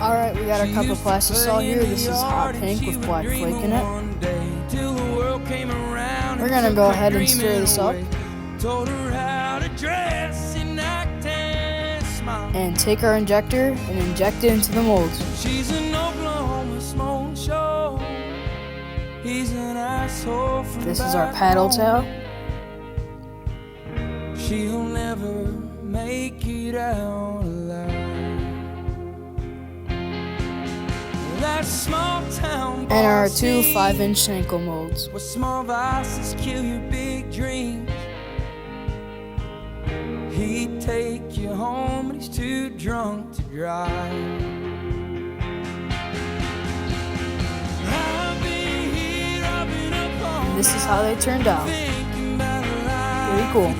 Alright, we got our cup of plastic salt here. This is hot pink with black flake in it. We're gonna go ahead and stir this up. And take our injector and inject it into the molds. This is our paddle tail. She'll never make it out alive. That small town and our two 5-inch ankle molds. Where small vices kill your big dreams. He'd take you home, but he's too drunk to drive. And this is how they turned out. Pretty cool.